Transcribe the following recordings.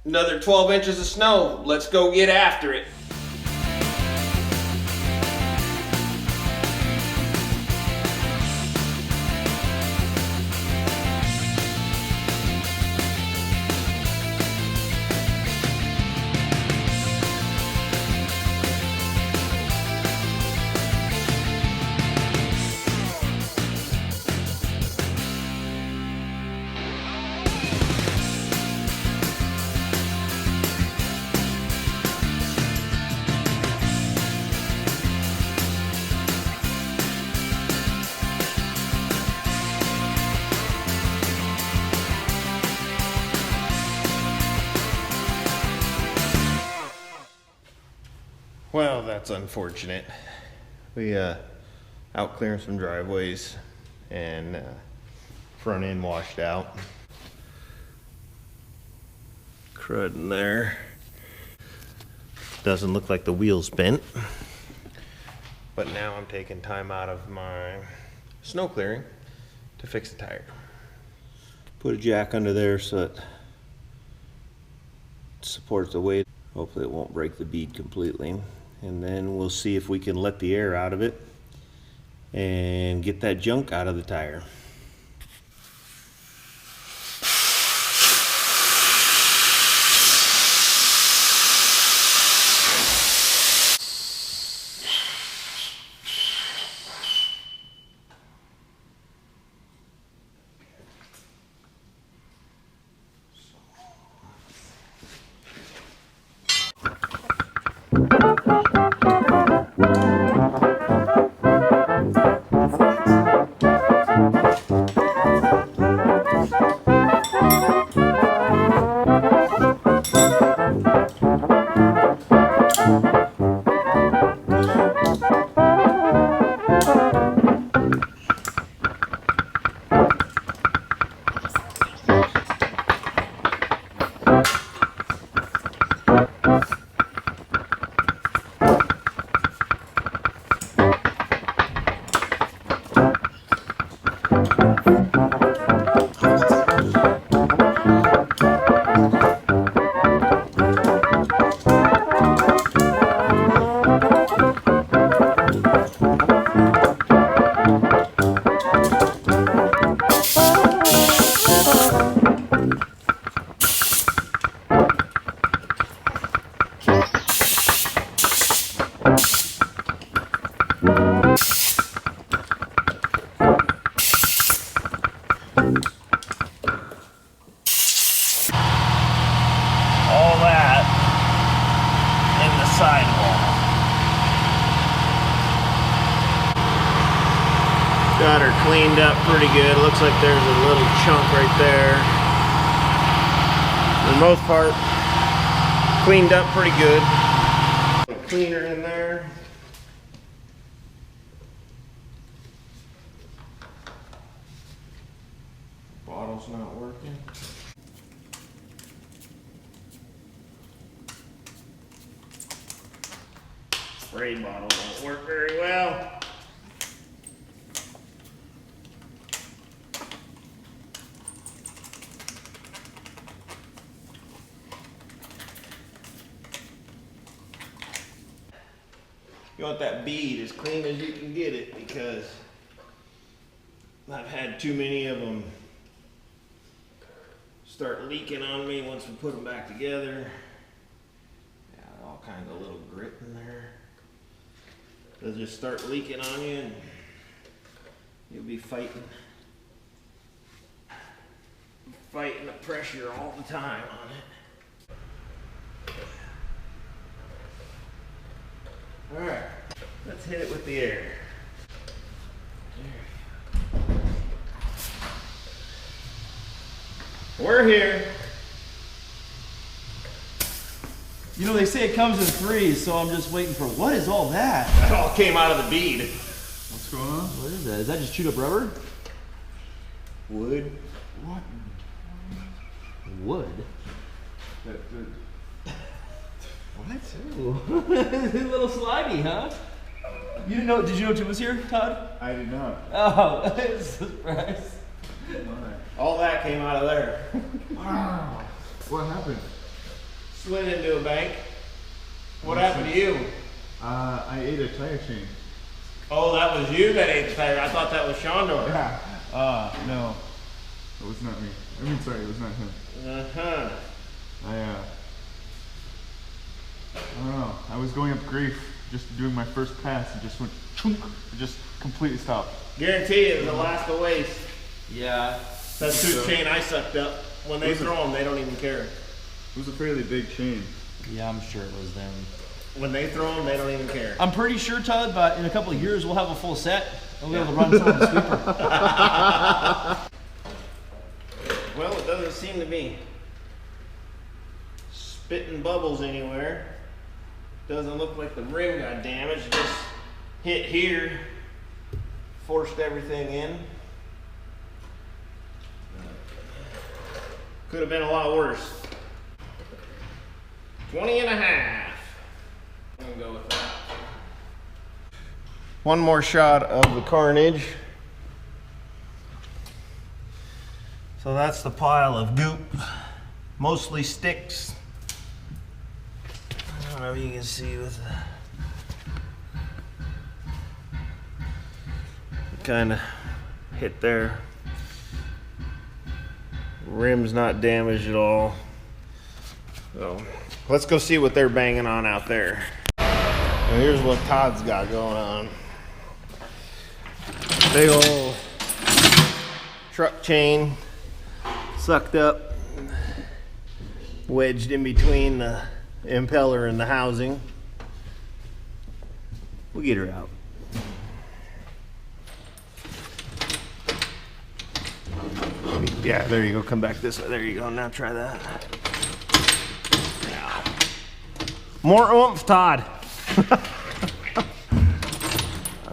Another 12 inches of snow. Let's go get after it. Well, that's unfortunate. We out clearing some driveways and front end washed out. Crud in there. Doesn't look like the wheel's bent. But now I'm taking time out of my snow clearing to fix the tire. Put a jack under there so it supports the weight. Hopefully it won't break the bead completely. And then we'll see if we can let the air out of it and get that junk out of the tire. Got her cleaned up pretty good. Looks like there's a little chunk right there. For the most part, cleaned up pretty good. Cleaner in there. Bottle's not working. Spray bottle won't work very well. You want that bead as clean as you can get it, because I've had too many of them start leaking on me once we put them back together. Yeah, all kinds of little grit in there. They'll just start leaking on you and you'll be fighting the pressure all the time on it. Alright, let's hit it with the air. We're here. You know, they say it comes in threes, so I'm just waiting for, what is all that? That all came out of the bead. What's going on? What is that? Is that just chewed up rubber? Wood. What? Wood? What? Ooh. A little slidey, huh? You didn't know? Did you know Tim was here, Todd? I did not. Oh, it's a surprise. All that came out of there. Wow. What happened? slid into a bank. What happened to you? I ate a tire chain. Oh, that was you that ate the tire. I thought that was Shondor. Yeah. No. It was not me. I mean, sorry, it was not him. Uh-huh. I don't know. I was going up Grafe, just doing my first pass, and just went chunk. It just completely stopped. Guarantee it was Alaska waste. Yeah. That tooth chain I sucked up. When they throw them, they don't even care. It was a fairly big chain. Yeah, I'm sure it was them. When they throw them, they don't even care. I'm pretty sure, Todd, but in a couple of years we'll have a full set and we'll be able to run some of the sweeper. Well, it doesn't seem to be spitting bubbles anywhere. Doesn't look like the rim got damaged. Just hit here, forced everything in. Could have been a lot worse. 20 and a half. I'm gonna go with that. One more shot of the carnage. So that's the pile of goop, mostly sticks. I don't know if you can see with the kind of hit there. Rim's not damaged at all. So let's go see what they're banging on out there. Now here's what Todd's got going on. Big old truck chain sucked up, wedged in between the impeller and the housing. We'll get her out. Yeah, there you go. Come back this way. There you go. Now try that. Now. More oomph, Todd. I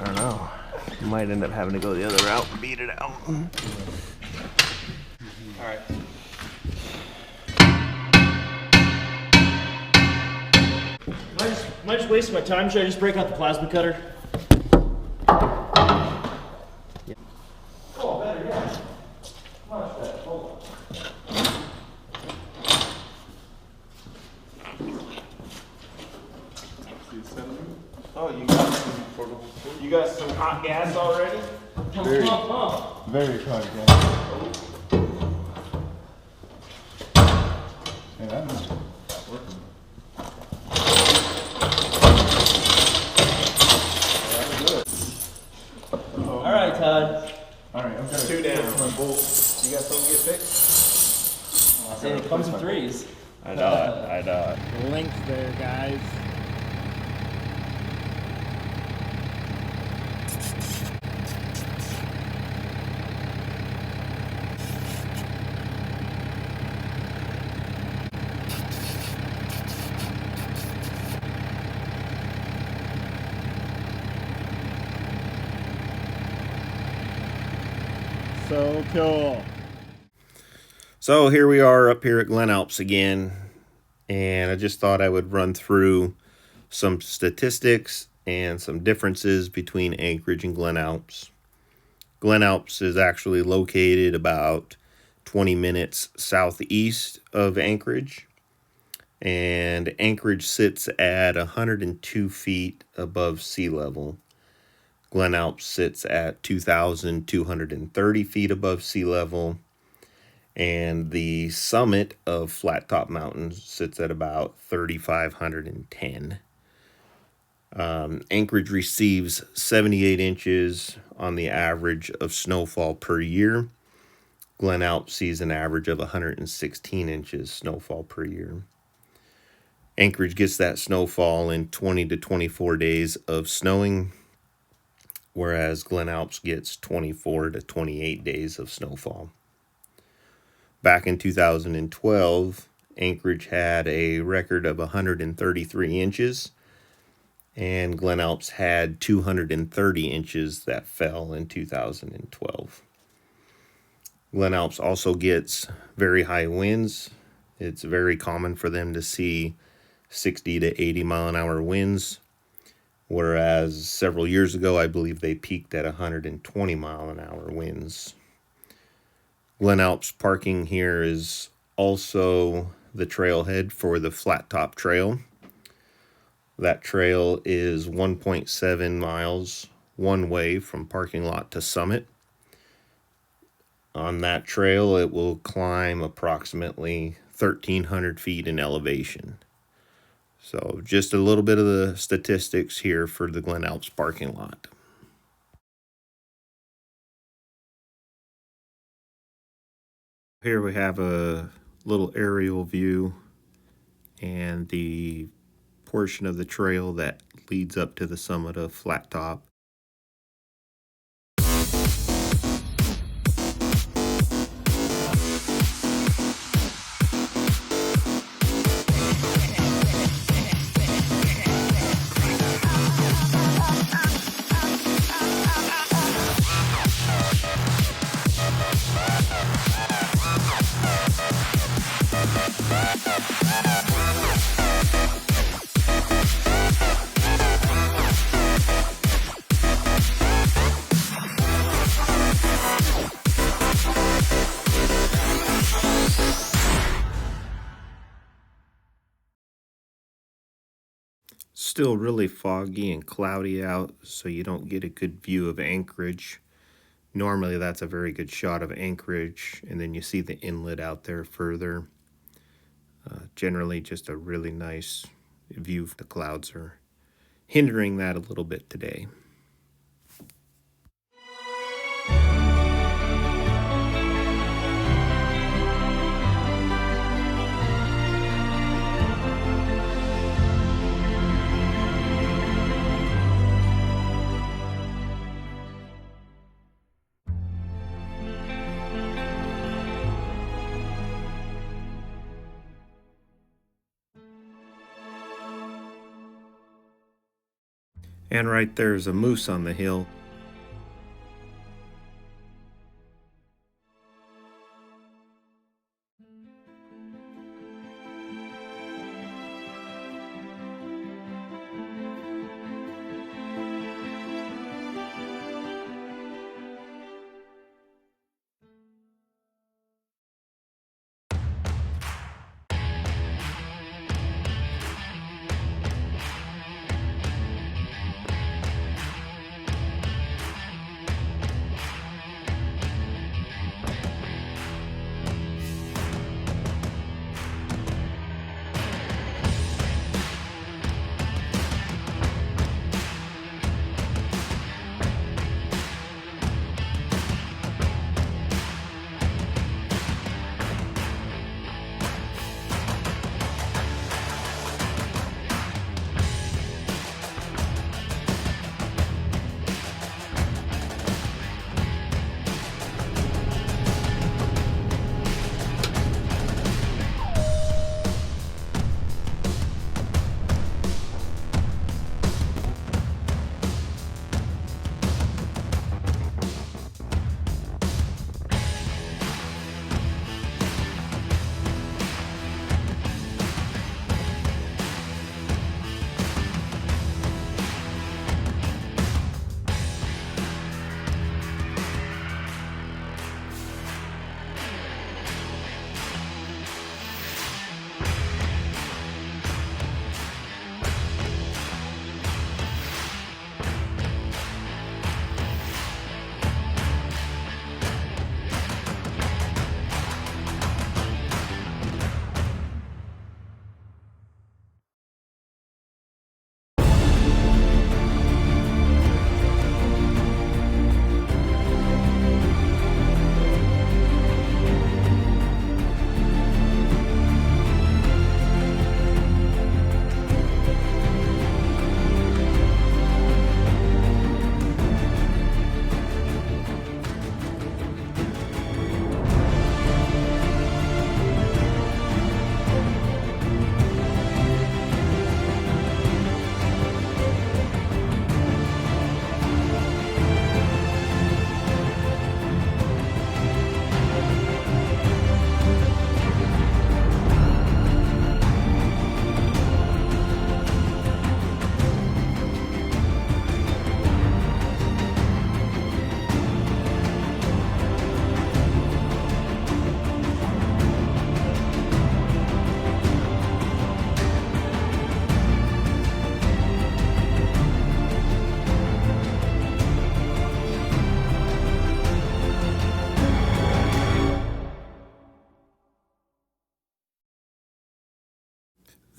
don't know. You might end up having to go the other route and beat it out. All right. Am I just wasting my time? Should I just break out the plasma cutter? Yeah. Oh, better, yeah. Much better. Hold on. Oh, you got some hot gas already? Very hard, guys. Yeah, that's working. All right, Todd. All right, I've got Two down. my bolt. You got something to get fixed? Saying it comes in threes. I know it. Lynx there, guys. So cool. So here we are up here at Glen Alps again, and I just thought I would run through some statistics and some differences between Anchorage and Glen Alps. Glen Alps is actually located about 20 minutes southeast of Anchorage, and Anchorage sits at 102 feet above sea level. Glen Alps sits at 2,230 feet above sea level, and the summit of Flat Top Mountain sits at about 3,510. Anchorage receives 78 inches on the average of snowfall per year. Glen Alps sees an average of 116 inches snowfall per year. Anchorage gets that snowfall in 20 to 24 days of snowing, whereas Glen Alps gets 24 to 28 days of snowfall. Back in 2012, Anchorage had a record of 133 inches, and Glen Alps had 230 inches that fell in 2012. Glen Alps also gets very high winds. It's very common for them to see 60 to 80 mile an hour winds, whereas several years ago, I believe they peaked at 120 mile an hour winds. Glen Alps parking here is also the trailhead for the Flat Top Trail. That trail is 1.7 miles one way from parking lot to summit. On that trail, it will climb approximately 1,300 feet in elevation. So just a little bit of the statistics here for the Glen Alps parking lot. Here we have a little aerial view and the portion of the trail that leads up to the summit of Flat Top. Still really foggy and cloudy out, so you don't get a good view of Anchorage. Normally that's a very good shot of Anchorage, and then you see the inlet out there further. Generally just a really nice view. The clouds are hindering that a little bit today. And right there's a moose on the hill.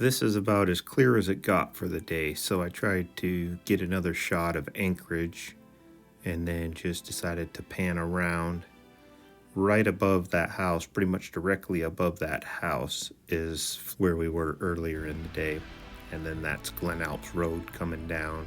This is about as clear as it got for the day, so I tried to get another shot of Anchorage and then just decided to pan around. Right above that house, pretty much directly above that house, is where we were earlier in the day. And then that's Glen Alps Road coming down.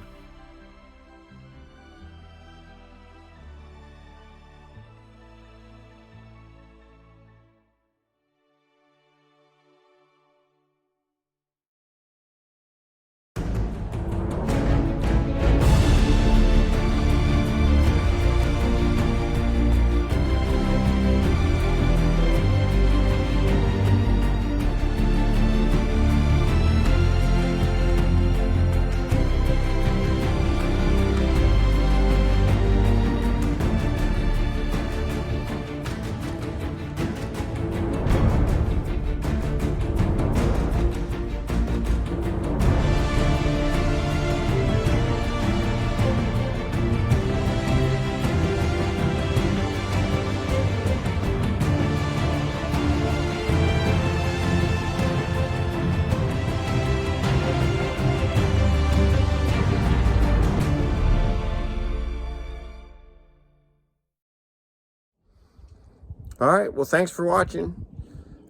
All right, well, thanks for watching.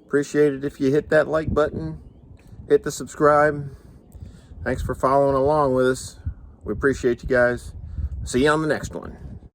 Appreciate it if you hit that like button, hit the subscribe. Thanks for following along with us. We appreciate you guys. See you on the next one.